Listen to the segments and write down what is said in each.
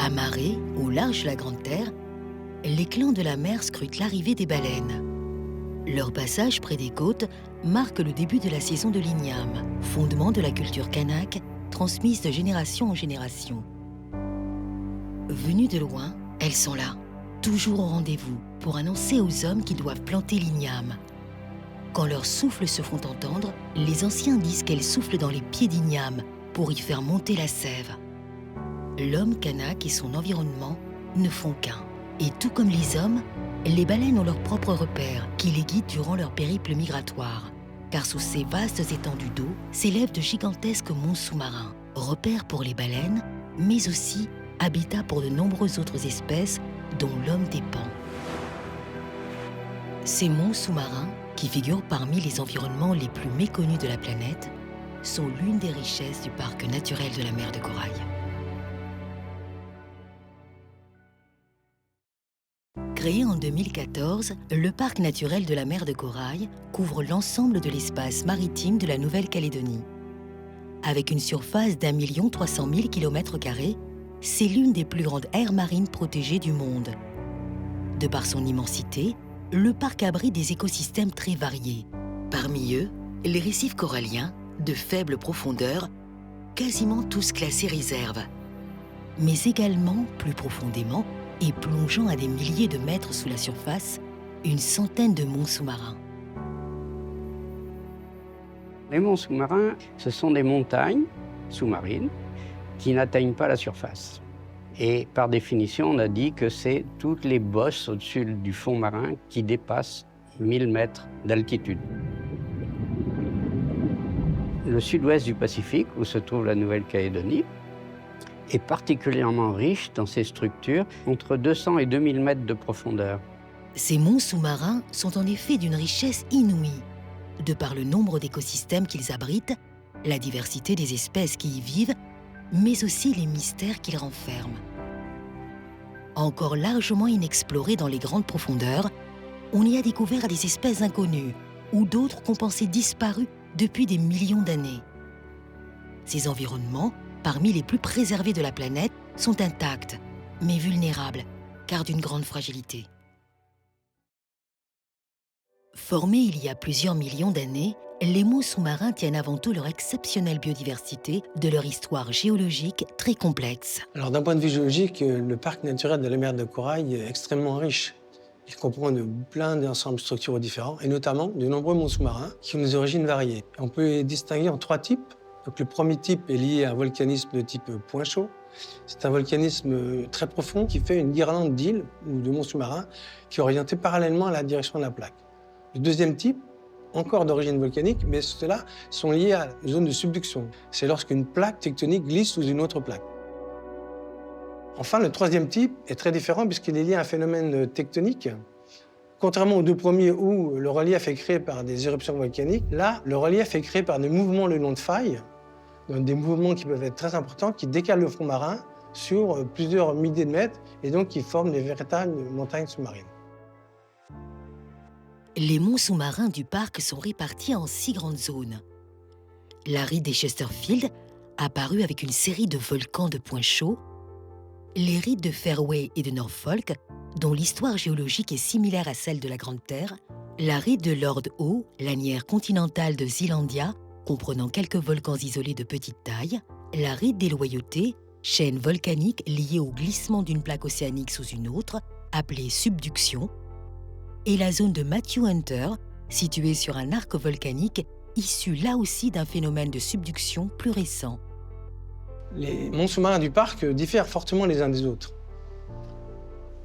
Amarrés au large de la Grande Terre, les clans de la mer scrutent l'arrivée des baleines. Leur passage près des côtes marque le début de la saison de l'igname, fondement de la culture kanak, transmise de génération en génération. Venues de loin, elles sont là, toujours au rendez-vous, pour annoncer aux hommes qu'ils doivent planter l'igname. Quand leurs souffles se font entendre, les anciens disent qu'elles soufflent dans les pieds d'igname pour y faire monter la sève. L'homme kanak et son environnement ne font qu'un. Et tout comme les hommes, les baleines ont leurs propres repères qui les guident durant leur périple migratoire. Car sous ces vastes étendues d'eau s'élèvent de gigantesques monts sous-marins, repères pour les baleines, mais aussi habitat pour de nombreuses autres espèces dont l'homme dépend. Ces monts sous-marins, qui figurent parmi les environnements les plus méconnus de la planète, sont l'une des richesses du parc naturel de la mer de Corail. Créé en 2014, le parc naturel de la mer de Corail couvre l'ensemble de l'espace maritime de la Nouvelle-Calédonie. Avec une surface d'1 300 000 km², c'est l'une des plus grandes aires marines protégées du monde. De par son immensité, le parc abrite des écosystèmes très variés. Parmi eux, les récifs coralliens, de faible profondeur, quasiment tous classés réserve. Mais également, plus profondément, et plongeant à des milliers de mètres sous la surface, une centaine de monts sous-marins. Les monts sous-marins, ce sont des montagnes sous-marines qui n'atteignent pas la surface. Et par définition, on a dit que c'est toutes les bosses au-dessus du fond marin qui dépassent 1000 mètres d'altitude. Le sud-ouest du Pacifique, où se trouve la Nouvelle-Calédonie, est particulièrement riche dans ses structures, entre 200 et 2000 mètres de profondeur. Ces monts sous-marins sont en effet d'une richesse inouïe, de par le nombre d'écosystèmes qu'ils abritent, la diversité des espèces qui y vivent, mais aussi les mystères qu'ils renferment. Encore largement inexplorés dans les grandes profondeurs, on y a découvert des espèces inconnues ou d'autres qu'on pensait disparues depuis des millions d'années. Ces environnements, parmi les plus préservés de la planète, sont intacts, mais vulnérables, car d'une grande fragilité. Formés il y a plusieurs millions d'années, les monts sous-marins tiennent avant tout leur exceptionnelle biodiversité de leur histoire géologique très complexe. Alors d'un point de vue géologique, le parc naturel de la mer de Corail est extrêmement riche. Il comprend plein d'ensembles structuraux différents, et notamment de nombreux monts sous-marins qui ont des origines variées. On peut les distinguer en 3 types. Donc, le premier type est lié à un volcanisme de type point chaud. C'est un volcanisme très profond qui fait une guirlande d'îles ou de monts sous-marins qui est orientée parallèlement à la direction de la plaque. Le deuxième type, encore d'origine volcanique, mais ceux-là sont liés à une zone de subduction. C'est lorsqu'une plaque tectonique glisse sous une autre plaque. Enfin, le troisième type est très différent puisqu'il est lié à un phénomène tectonique. Contrairement aux 2 premiers où le relief est créé par des éruptions volcaniques, là, le relief est créé par des mouvements le long de failles, donc des mouvements qui peuvent être très importants, qui décalent le fond marin sur plusieurs milliers de mètres et donc qui forment des véritables montagnes sous-marines. Les monts sous-marins du parc sont répartis en 6 grandes zones. La ride des Chesterfield, apparue avec une série de volcans de points chauds, les rides de Fairway et de Norfolk, dont l'histoire géologique est similaire à celle de la Grande Terre, la ride de Lord Howe, lanière continentale de Zealandia, comprenant quelques volcans isolés de petite taille, la ride des Loyautés, chaîne volcanique liée au glissement d'une plaque océanique sous une autre, appelée subduction, et la zone de Matthew Hunter, située sur un arc volcanique issu là aussi d'un phénomène de subduction plus récent. Les monts sous-marins du parc diffèrent fortement les uns des autres.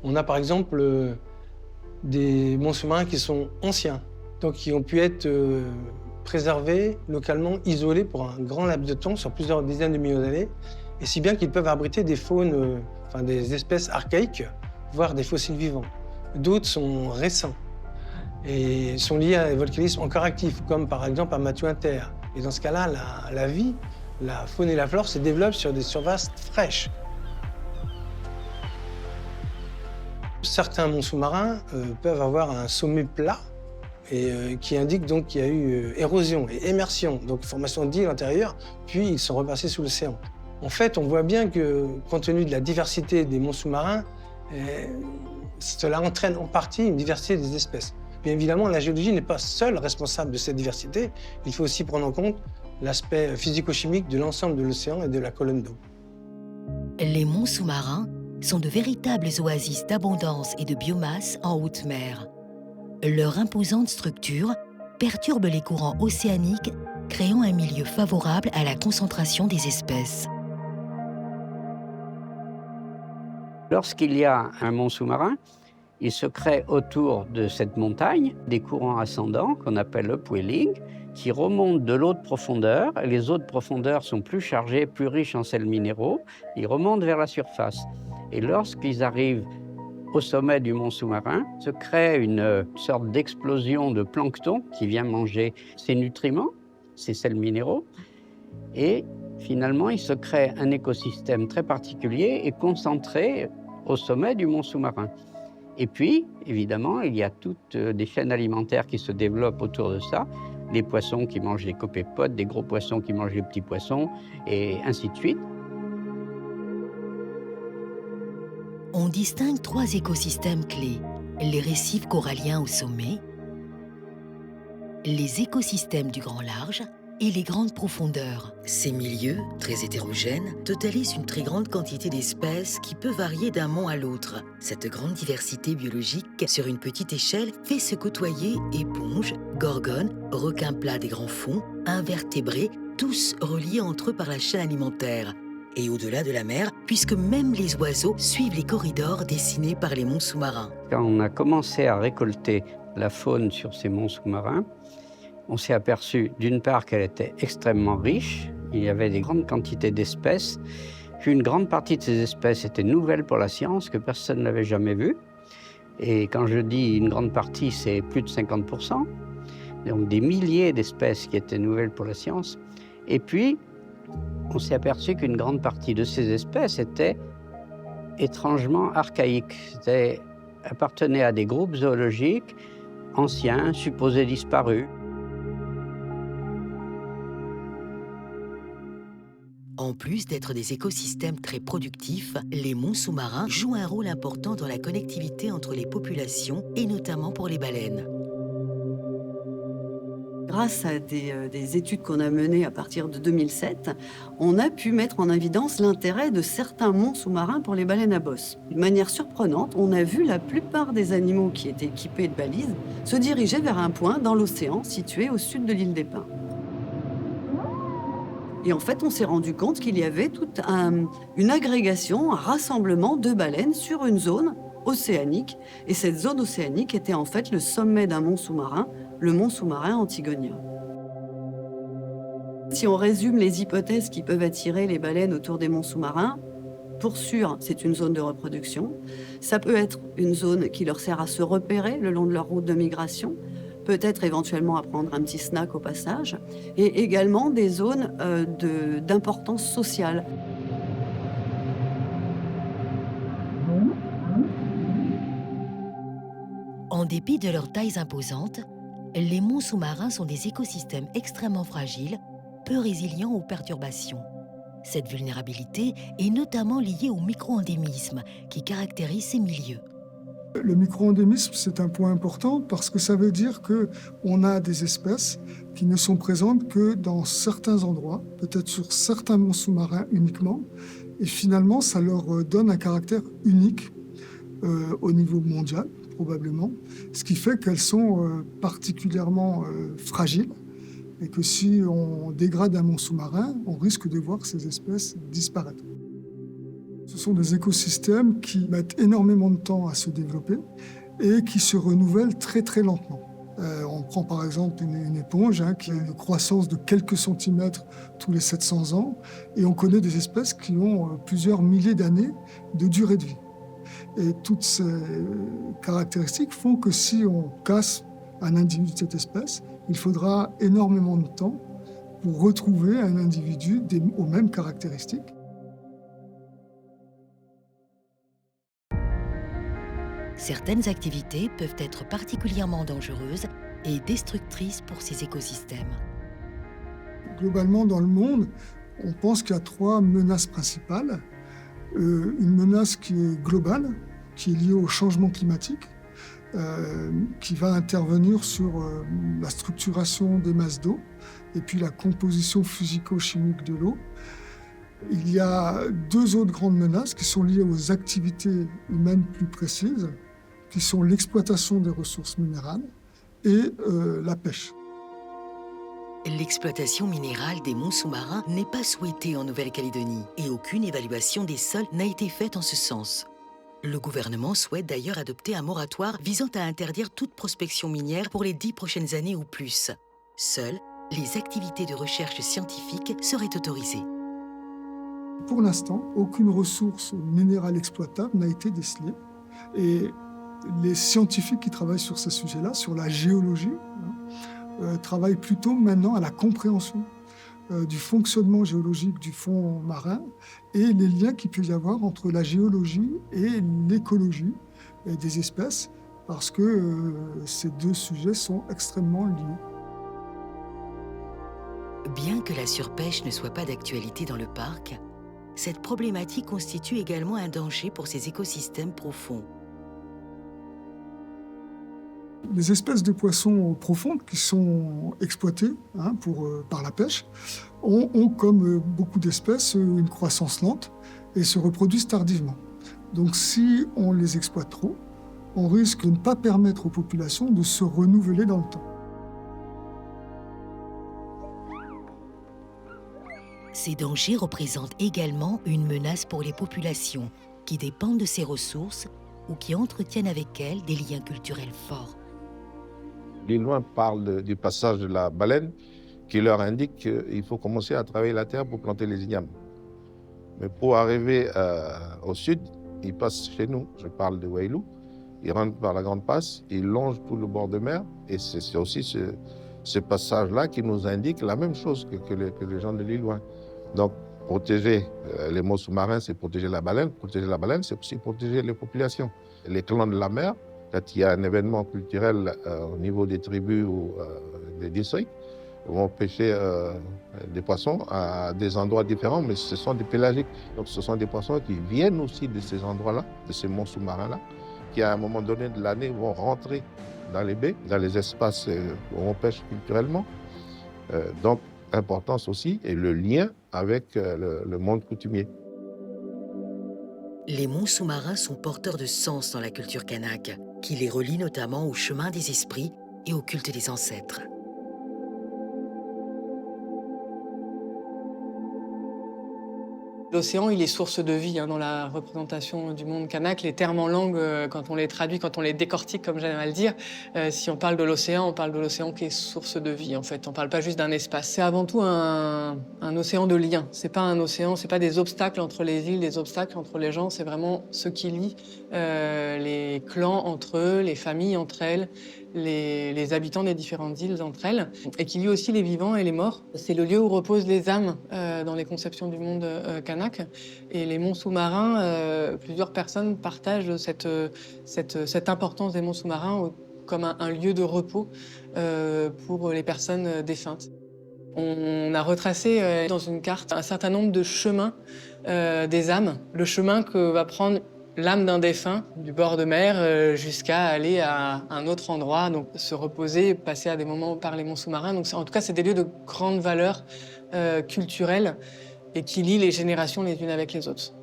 On a par exemple des monts sous-marins qui sont anciens, donc qui ont pu être préservés localement, isolés pour un grand laps de temps, sur plusieurs dizaines de millions d'années, et si bien qu'ils peuvent abriter des faunes, des espèces archaïques, voire des fossiles vivants. D'autres sont récents et sont liés à un volcanisme encore actif, comme par exemple à Matthew Hunter. Et dans ce cas-là, la vie, la faune et la flore se développent sur des surfaces fraîches. Certains monts sous-marins peuvent avoir un sommet plat et qui indique donc qu'il y a eu érosion et émersion, donc formation d'îles intérieures, puis ils sont repassés sous l'océan. En fait, on voit bien que, compte tenu de la diversité des monts sous-marins, cela entraîne en partie une diversité des espèces. Bien évidemment, la géologie n'est pas seule responsable de cette diversité. Il faut aussi prendre en compte l'aspect physico-chimique de l'ensemble de l'océan et de la colonne d'eau. Les monts sous-marins sont de véritables oasis d'abondance et de biomasse en haute mer. Leur imposante structure perturbe les courants océaniques, créant un milieu favorable à la concentration des espèces. Lorsqu'il y a un mont sous-marin, il se crée autour de cette montagne des courants ascendants qu'on appelle upwelling, qui remontent de l'eau de profondeur. Les eaux de profondeur sont plus chargées, plus riches en sels minéraux. Ils remontent vers la surface. Et lorsqu'ils arrivent au sommet du mont sous-marin, se crée une sorte d'explosion de plancton qui vient manger ces nutriments, ces sels minéraux. Et finalement, il se crée un écosystème très particulier et concentré au sommet du mont sous-marin. Et puis, évidemment, il y a toutes des chaînes alimentaires qui se développent autour de ça. Les poissons qui mangent les copépodes, des gros poissons qui mangent les petits poissons, et ainsi de suite. On distingue 3 écosystèmes clés. Les récifs coralliens au sommet, les écosystèmes du grand large et les grandes profondeurs. Ces milieux, très hétérogènes, totalisent une très grande quantité d'espèces qui peut varier d'un mont à l'autre. Cette grande diversité biologique, sur une petite échelle, fait se côtoyer éponges, gorgones, requins plats des grands fonds, invertébrés, tous reliés entre eux par la chaîne alimentaire. Et au-delà de la mer, puisque même les oiseaux suivent les corridors dessinés par les monts sous-marins. Quand on a commencé à récolter la faune sur ces monts sous-marins, on s'est aperçu d'une part qu'elle était extrêmement riche, il y avait des grandes quantités d'espèces, qu'une grande partie de ces espèces étaient nouvelles pour la science, que personne n'avait jamais vues. Et quand je dis une grande partie, c'est plus de 50%, donc des milliers d'espèces qui étaient nouvelles pour la science. Et puis, on s'est aperçu qu'une grande partie de ces espèces étaient étrangement archaïques, appartenaient à des groupes zoologiques anciens, supposés disparus. En plus d'être des écosystèmes très productifs, les monts sous-marins jouent un rôle important dans la connectivité entre les populations et notamment pour les baleines. Grâce à des études qu'on a menées à partir de 2007, on a pu mettre en évidence l'intérêt de certains monts sous-marins pour les baleines à bosse. De manière surprenante, on a vu la plupart des animaux qui étaient équipés de balises se diriger vers un point dans l'océan situé au sud de l'île des Pins. Et en fait, on s'est rendu compte qu'il y avait toute une agrégation, un rassemblement de baleines sur une zone océanique. Et cette zone océanique était en fait le sommet d'un mont sous-marin, le mont sous-marin Antigonia. Si on résume les hypothèses qui peuvent attirer les baleines autour des monts sous-marins, pour sûr, c'est une zone de reproduction. Ça peut être une zone qui leur sert à se repérer le long de leur route de migration, peut-être éventuellement à prendre un petit snack au passage, et également des zones d'importance sociale. En dépit de leurs tailles imposantes, les monts sous-marins sont des écosystèmes extrêmement fragiles, peu résilients aux perturbations. Cette vulnérabilité est notamment liée au micro-endémisme qui caractérise ces milieux. Le micro-endémisme, c'est un point important parce que ça veut dire qu'on a des espèces qui ne sont présentes que dans certains endroits, peut-être sur certains monts sous-marins uniquement, et finalement, ça leur donne un caractère unique au niveau mondial, probablement, ce qui fait qu'elles sont particulièrement fragiles et que si on dégrade un mont sous-marin, on risque de voir ces espèces disparaître. Ce sont des écosystèmes qui mettent énormément de temps à se développer et qui se renouvellent très très lentement. On prend par exemple une éponge qui a une croissance de quelques centimètres tous les 700 ans et on connaît des espèces qui ont plusieurs milliers d'années de durée de vie. Et toutes ces caractéristiques font que si on casse un individu de cette espèce, il faudra énormément de temps pour retrouver un individu aux mêmes caractéristiques. Certaines activités peuvent être particulièrement dangereuses et destructrices pour ces écosystèmes. Globalement, dans le monde, On pense qu'il y a 3 menaces principales. Une menace qui est globale, qui est liée au changement climatique, qui va intervenir sur la structuration des masses d'eau et puis la composition physico-chimique de l'eau. Il y a 2 autres grandes menaces qui sont liées aux activités humaines plus précises, qui sont l'exploitation des ressources minérales et la pêche. L'exploitation minérale des monts sous-marins n'est pas souhaitée en Nouvelle-Calédonie et aucune évaluation des sols n'a été faite en ce sens. Le gouvernement souhaite d'ailleurs adopter un moratoire visant à interdire toute prospection minière pour les 10 prochaines années ou plus. Seules les activités de recherche scientifique seraient autorisées. Pour l'instant, aucune ressource minérale exploitable n'a été décelée. Et les scientifiques qui travaillent sur ces sujets-là, sur la géologie, travaillent plutôt maintenant à la compréhension du fonctionnement géologique du fond marin et les liens qu'il peut y avoir entre la géologie et l'écologie des espèces, parce que ces 2 sujets sont extrêmement liés. Bien que la surpêche ne soit pas d'actualité dans le parc, cette problématique constitue également un danger pour ces écosystèmes profonds. Les espèces de poissons profondes qui sont exploitées par la pêche ont, comme beaucoup d'espèces, une croissance lente et se reproduisent tardivement. Donc si on les exploite trop, on risque de ne pas permettre aux populations de se renouveler dans le temps. Ces dangers représentent également une menace pour les populations qui dépendent de ces ressources ou qui entretiennent avec elles des liens culturels forts. Les lois parlent du passage de la baleine qui leur indique qu'il faut commencer à travailler la terre pour planter les ignames. Mais pour arriver au sud, ils passent chez nous, je parle de Wailou, ils rentrent par la Grande Passe, ils longent tout le bord de mer et c'est aussi ce passage-là qui nous indique la même chose que les gens de l'île Loin. Donc protéger les monts sous-marins, c'est protéger la baleine, c'est aussi protéger les populations. Les clans de la mer, quand il y a un événement culturel au niveau des tribus ou des districts, vont pêcher des poissons à des endroits différents, mais ce sont des pélagiques. Donc ce sont des poissons qui viennent aussi de ces endroits-là, de ces monts sous-marins-là, qui à un moment donné de l'année vont rentrer dans les baies, dans les espaces où on pêche culturellement. Donc importance aussi et le lien avec le monde coutumier. Les monts sous-marins sont porteurs de sens dans la culture kanak, qui les relie notamment au chemin des esprits et au culte des ancêtres. L'océan, il est source de vie dans la représentation du monde kanak. Les termes en langue, quand on les traduit, quand on les décortique, comme j'aime à le dire, si on parle de l'océan, on parle de l'océan qui est source de vie, en fait. On parle pas juste d'un espace. C'est avant tout un océan de liens. C'est pas un océan, c'est pas des obstacles entre les îles, des obstacles entre les gens. C'est vraiment ce qui lie les clans entre eux, les familles entre elles, les habitants des différentes îles entre elles, et qui lie aussi les vivants et les morts. C'est le lieu où reposent les âmes dans les conceptions du monde kanak. Et les monts sous-marins, plusieurs personnes partagent cette importance des monts sous-marins comme un lieu de repos pour les personnes défuntes. On a retracé dans une carte un certain nombre de chemins des âmes, le chemin que va prendre l'âme d'un défunt, du bord de mer jusqu'à aller à un autre endroit, donc se reposer, passer à des moments par les monts sous-marins. Donc en tout cas, c'est des lieux de grande valeur culturelle et qui lient les générations les unes avec les autres.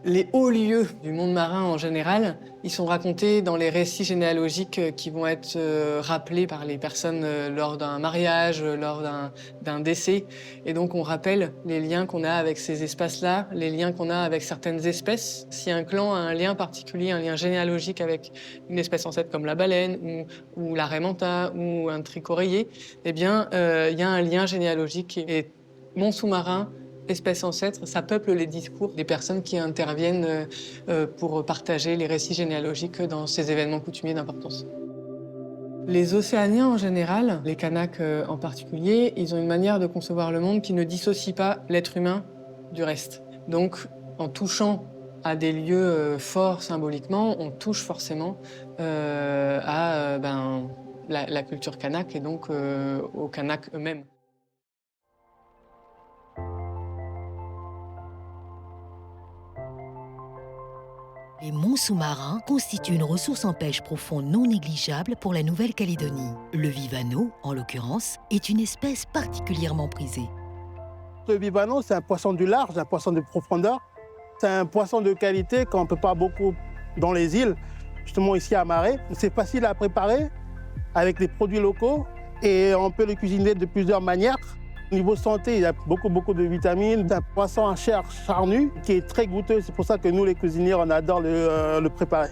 Les hauts lieux du monde marin en général, ils sont racontés dans les récits généalogiques qui vont être rappelés par les personnes lors d'un mariage, lors d'un décès. Et donc on rappelle les liens qu'on a avec ces espaces-là, les liens qu'on a avec certaines espèces. Si un clan a un lien particulier, un lien généalogique avec une espèce ancêtre comme la baleine ou la raie manta ou un tricoréier, eh bien il y a un lien généalogique. Et monts sous-marins, espèces ancêtres, ça peuple les discours des personnes qui interviennent pour partager les récits généalogiques dans ces événements coutumiers d'importance. Les Océaniens en général, les Kanaks en particulier, ils ont une manière de concevoir le monde qui ne dissocie pas l'être humain du reste. Donc, en touchant à des lieux forts symboliquement, on touche forcément à la culture kanak et donc aux Kanaks eux-mêmes. Les monts sous-marins constituent une ressource en pêche profonde non négligeable pour la Nouvelle-Calédonie. Le vivano, en l'occurrence, est une espèce particulièrement prisée. Le vivano, c'est un poisson du large, un poisson de profondeur. C'est un poisson de qualité qu'on ne peut pas beaucoup dans les îles, justement ici à Marais. C'est facile à préparer avec des produits locaux et on peut le cuisiner de plusieurs manières. Au niveau santé, il y a beaucoup de vitamines. C'est un poisson à chair charnue qui est très goûteux. C'est pour ça que nous, les cuisiniers, on adore le préparer.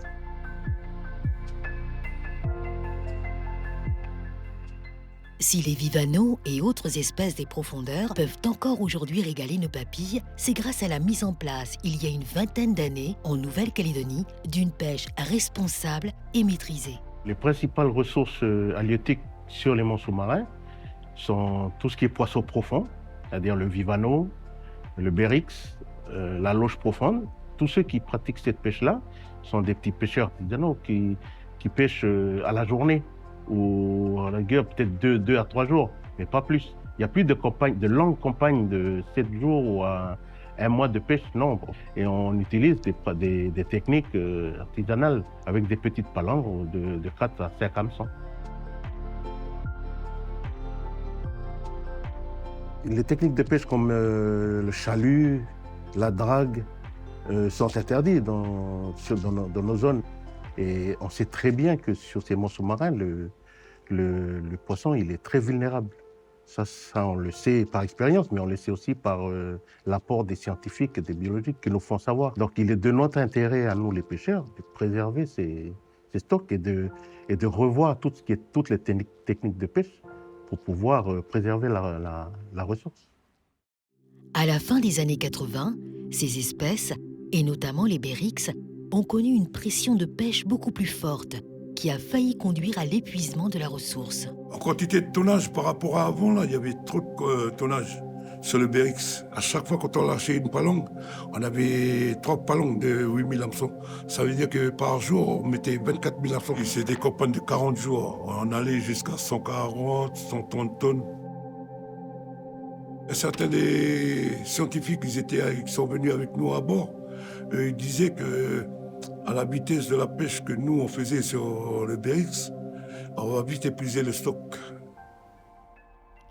Si les vivanos et autres espèces des profondeurs peuvent encore aujourd'hui régaler nos papilles, c'est grâce à la mise en place, il y a une vingtaine d'années, en Nouvelle-Calédonie, d'une pêche responsable et maîtrisée. Les principales ressources halieutiques sur les monts sous-marins sont tout ce qui est poisson profond, c'est-à-dire le vivano, le bérix, la loche profonde. Tous ceux qui pratiquent cette pêche-là sont des petits pêcheurs artisanaux qui pêchent à la journée ou à la rigueur peut-être 2 à 3 jours, mais pas plus. Il n'y a plus de longues campagnes de 7 jours ou un mois de pêche, non. Et on utilise des techniques artisanales avec des petites palangres de 4 à 5 hameçons. Les techniques de pêche comme le chalut, la drague sont interdites dans nos zones. Et on sait très bien que sur ces monts sous-marins, le poisson il est très vulnérable. Ça, on le sait par expérience, mais on le sait aussi par l'apport des scientifiques et des biologiques qui nous font savoir. Donc il est de notre intérêt à nous les pêcheurs de préserver ces stocks et de revoir toutes les techniques de pêche pour pouvoir préserver la ressource. À la fin des années 80, ces espèces, et notamment les bérix, ont connu une pression de pêche beaucoup plus forte, qui a failli conduire à l'épuisement de la ressource. En quantité de tonnage par rapport à avant, là, il y avait trop de tonnage sur le bérix. À chaque fois quand on lâchait une palongue, on avait 3 palongues de 8000 hameçons. Ça veut dire que par jour, on mettait 24 000 hameçons. C'est des campagnes de 40 jours. On allait jusqu'à 140, 130 tonnes. Et certains des scientifiques qui sont venus avec nous à bord, ils disaient qu'à la vitesse de la pêche que nous, on faisait sur le bérix, on va vite épuiser le stock.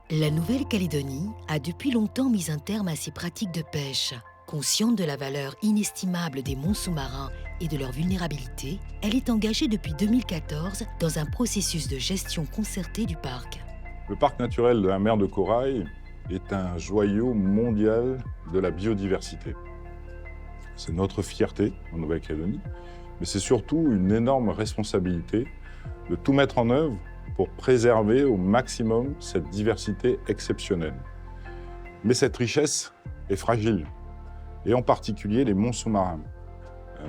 La Nouvelle-Calédonie a depuis longtemps mis un terme à ces pratiques de pêche. Consciente de la valeur inestimable des monts sous-marins et de leur vulnérabilité, elle est engagée depuis 2014 dans un processus de gestion concertée du parc. Le parc naturel de la mer de Corail est un joyau mondial de la biodiversité. C'est notre fierté en Nouvelle-Calédonie, mais c'est surtout une énorme responsabilité de tout mettre en œuvre pour préserver au maximum cette diversité exceptionnelle. Mais cette richesse est fragile, et en particulier les monts sous-marins.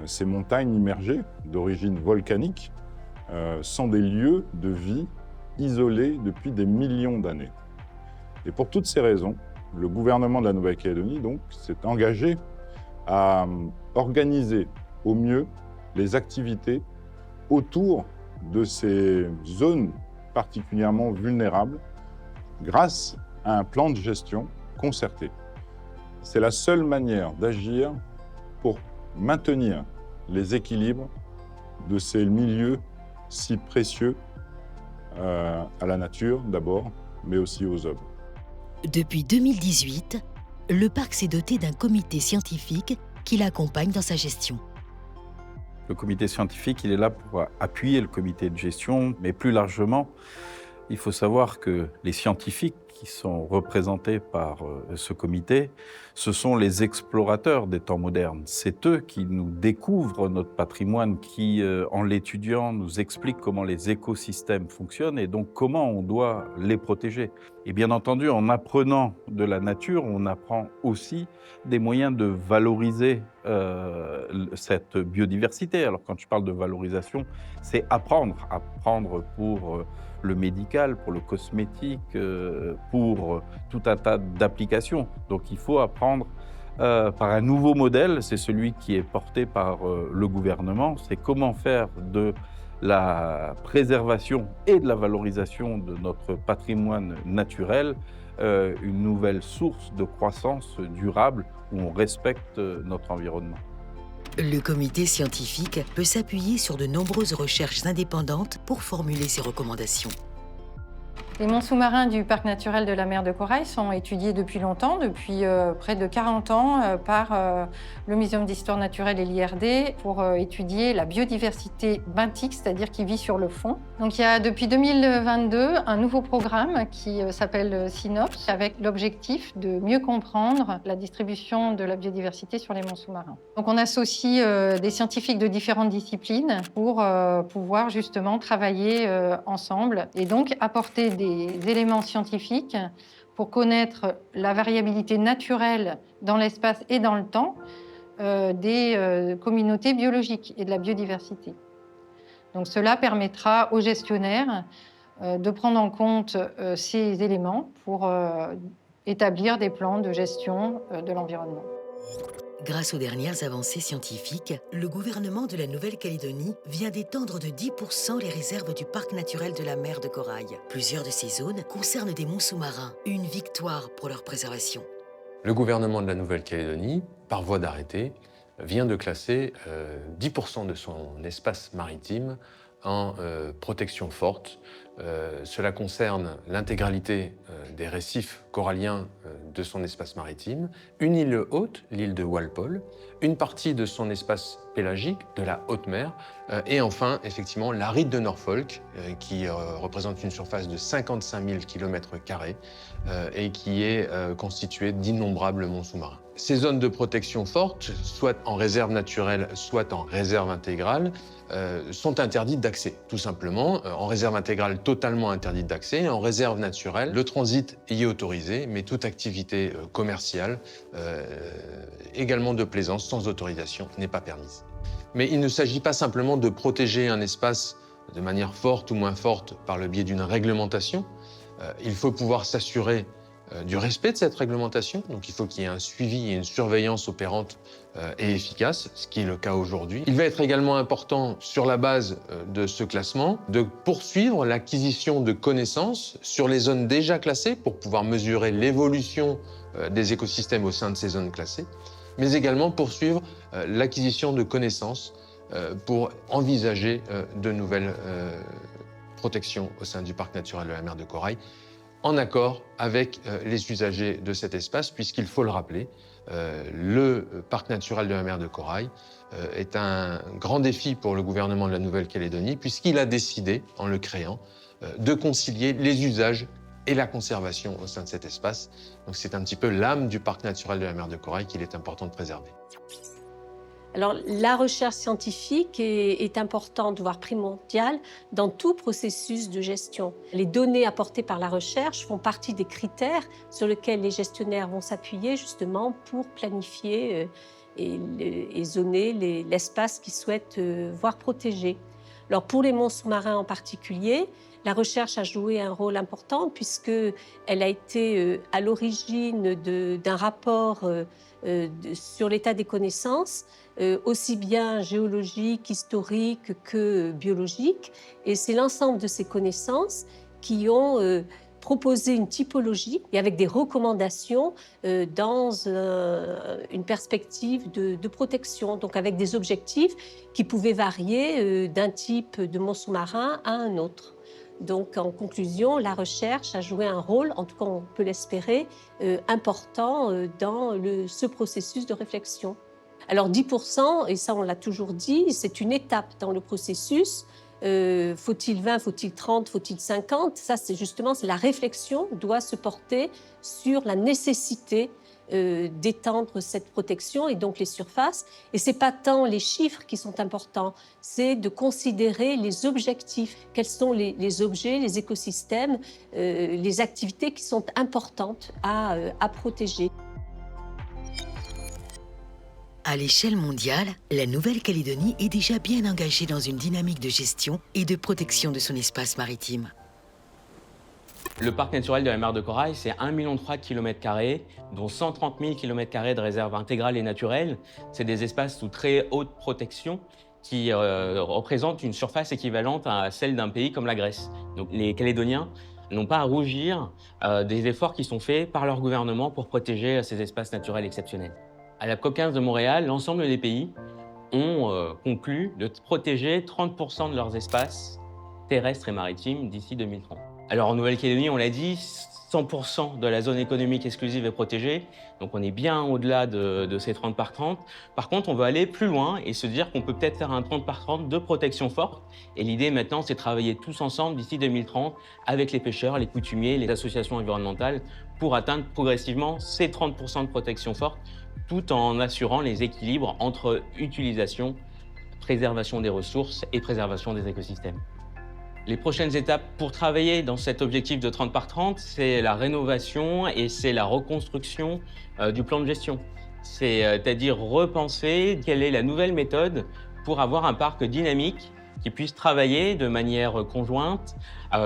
Ces montagnes immergées d'origine volcanique sont des lieux de vie isolés depuis des millions d'années. Et pour toutes ces raisons, le gouvernement de la Nouvelle-Calédonie s'est engagé à organiser au mieux les activités autour de ces zones particulièrement vulnérables grâce à un plan de gestion concerté. C'est la seule manière d'agir pour maintenir les équilibres de ces milieux si précieux à la nature d'abord, mais aussi aux hommes. Depuis 2018, le parc s'est doté d'un comité scientifique qui l'accompagne dans sa gestion. Le comité scientifique, il est là pour appuyer le comité de gestion, mais plus largement, il faut savoir que les scientifiques qui sont représentés par ce comité, ce sont les explorateurs des temps modernes. C'est eux qui nous découvrent notre patrimoine, qui, en l'étudiant, nous expliquent comment les écosystèmes fonctionnent et donc comment on doit les protéger. Et bien entendu, en apprenant de la nature, on apprend aussi des moyens de valoriser cette biodiversité. Alors quand je parle de valorisation, c'est apprendre pour le médical, pour le cosmétique, pour tout un tas d'applications. Donc il faut apprendre par un nouveau modèle, c'est celui qui est porté par le gouvernement, c'est comment faire de la préservation et de la valorisation de notre patrimoine naturel une nouvelle source de croissance durable où on respecte notre environnement. Le comité scientifique peut s'appuyer sur de nombreuses recherches indépendantes pour formuler ses recommandations. Les monts sous-marins du parc naturel de la mer de Corail sont étudiés depuis longtemps, depuis près de 40 ans, par le Muséum d'histoire naturelle et l'IRD pour étudier la biodiversité benthique, c'est-à-dire qui vit sur le fond. Donc il y a depuis 2022 un nouveau programme qui s'appelle SYNOPS, avec l'objectif de mieux comprendre la distribution de la biodiversité sur les monts sous-marins. Donc on associe des scientifiques de différentes disciplines pour pouvoir justement travailler ensemble et donc apporter des éléments scientifiques pour connaître la variabilité naturelle dans l'espace et dans le temps des communautés biologiques et de la biodiversité. Donc cela permettra aux gestionnaires de prendre en compte ces éléments pour établir des plans de gestion de l'environnement. Grâce aux dernières avancées scientifiques, le gouvernement de la Nouvelle-Calédonie vient d'étendre de 10% les réserves du parc naturel de la mer de Corail. Plusieurs de ces zones concernent des monts sous-marins, une victoire pour leur préservation. Le gouvernement de la Nouvelle-Calédonie, par voie d'arrêté, vient de classer 10% de son espace maritime en protection forte. Cela concerne l'intégralité des récifs coralliens de son espace maritime, une île haute, l'île de Walpole, une partie de son espace pélagique, de la haute mer, et enfin, effectivement, la ride de Norfolk, qui représente une surface de 55 000 km² et qui est constituée d'innombrables monts sous-marins. Ces zones de protection forte, soit en réserve naturelle, soit en réserve intégrale, sont interdites d'accès, tout simplement. En réserve intégrale, totalement interdites d'accès. En réserve naturelle, le transit y est autorisé, mais toute activité commerciale, également de plaisance, sans autorisation, n'est pas permise. Mais il ne s'agit pas simplement de protéger un espace de manière forte ou moins forte par le biais d'une réglementation. Il faut pouvoir s'assurer du respect de cette réglementation. Donc il faut qu'il y ait un suivi et une surveillance opérante et efficace, ce qui est le cas aujourd'hui. Il va être également important, sur la base de ce classement, de poursuivre l'acquisition de connaissances sur les zones déjà classées pour pouvoir mesurer l'évolution des écosystèmes au sein de ces zones classées, mais également poursuivre l'acquisition de connaissances pour envisager de nouvelles protections au sein du parc naturel de la mer de Corail, en accord avec les usagers de cet espace, puisqu'il faut le rappeler, le parc naturel de la mer de Corail est un grand défi pour le gouvernement de la Nouvelle-Calédonie, puisqu'il a décidé, en le créant, de concilier les usages et la conservation au sein de cet espace. Donc c'est un petit peu l'âme du parc naturel de la mer de Corail qu'il est important de préserver. Alors, la recherche scientifique est importante, voire primordiale, dans tout processus de gestion. Les données apportées par la recherche font partie des critères sur lesquels les gestionnaires vont s'appuyer justement pour planifier et zoner l'espace qu'ils souhaitent voir protégé. Alors, pour les monts sous-marins en particulier, la recherche a joué un rôle important puisqu'elle a été à l'origine d'un rapport sur l'état des connaissances, aussi bien géologique, historique que biologique. Et c'est l'ensemble de ces connaissances qui ont proposé une typologie et avec des recommandations dans une perspective de protection, donc avec des objectifs qui pouvaient varier d'un type de mont sous-marin à un autre. Donc, en conclusion, la recherche a joué un rôle, en tout cas on peut l'espérer, important dans ce processus de réflexion. Alors 10%, et ça on l'a toujours dit, c'est une étape dans le processus. Faut-il 20, faut-il 30, faut-il 50? Ça, c'est la réflexion doit se porter sur la nécessité d'étendre cette protection et donc les surfaces. Et ce n'est pas tant les chiffres qui sont importants, c'est de considérer les objectifs. Quels sont les objets, les écosystèmes, les activités qui sont importantes à protéger. À l'échelle mondiale, la Nouvelle-Calédonie est déjà bien engagée dans une dynamique de gestion et de protection de son espace maritime. Le parc naturel de la mer de Corail, c'est 1,3 million de km², dont 130 000 km² de réserves intégrales et naturelles. C'est des espaces sous très haute protection qui représentent une surface équivalente à celle d'un pays comme la Grèce. Donc les Calédoniens n'ont pas à rougir des efforts qui sont faits par leur gouvernement pour protéger ces espaces naturels exceptionnels. À la COP15 de Montréal, l'ensemble des pays ont conclu de protéger 30% de leurs espaces terrestres et maritimes d'ici 2030. Alors en Nouvelle-Calédonie, on l'a dit, 100% de la zone économique exclusive est protégée, donc on est bien au-delà de ces 30 par 30. Par contre, on veut aller plus loin et se dire qu'on peut peut-être faire un 30 par 30 de protection forte. Et l'idée maintenant, c'est de travailler tous ensemble d'ici 2030 avec les pêcheurs, les coutumiers, les associations environnementales pour atteindre progressivement ces 30% de protection forte, tout en assurant les équilibres entre utilisation, préservation des ressources et préservation des écosystèmes. Les prochaines étapes pour travailler dans cet objectif de 30 par 30, c'est la rénovation et c'est la reconstruction du plan de gestion. C'est-à-dire repenser quelle est la nouvelle méthode pour avoir un parc dynamique qui puisse travailler de manière conjointe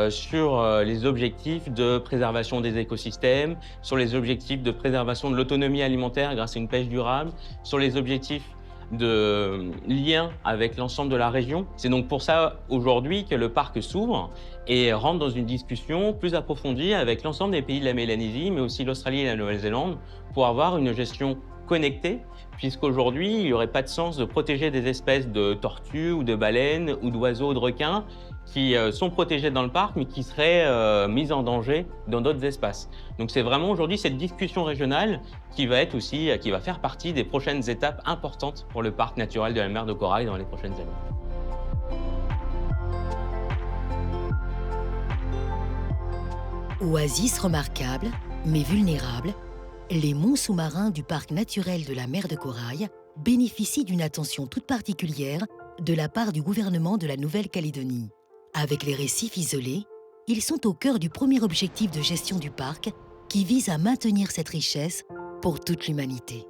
sur les objectifs de préservation des écosystèmes, sur les objectifs de préservation de l'autonomie alimentaire grâce à une pêche durable, sur les objectifs de lien avec l'ensemble de la région. C'est donc pour ça aujourd'hui que le parc s'ouvre et rentre dans une discussion plus approfondie avec l'ensemble des pays de la Mélanésie, mais aussi l'Australie et la Nouvelle-Zélande, pour avoir une gestion connectée, puisqu'aujourd'hui, il n'y aurait pas de sens de protéger des espèces de tortues ou de baleines ou d'oiseaux, de requins qui sont protégés dans le parc, mais qui seraient mis en danger dans d'autres espaces. Donc c'est vraiment aujourd'hui cette discussion régionale qui va être aussi, qui va faire partie des prochaines étapes importantes pour le parc naturel de la mer de Corail dans les prochaines années. Oasis remarquable, mais vulnérable, les monts sous-marins du parc naturel de la mer de Corail bénéficient d'une attention toute particulière de la part du gouvernement de la Nouvelle-Calédonie. Avec les récifs isolés, ils sont au cœur du premier objectif de gestion du parc qui vise à maintenir cette richesse pour toute l'humanité.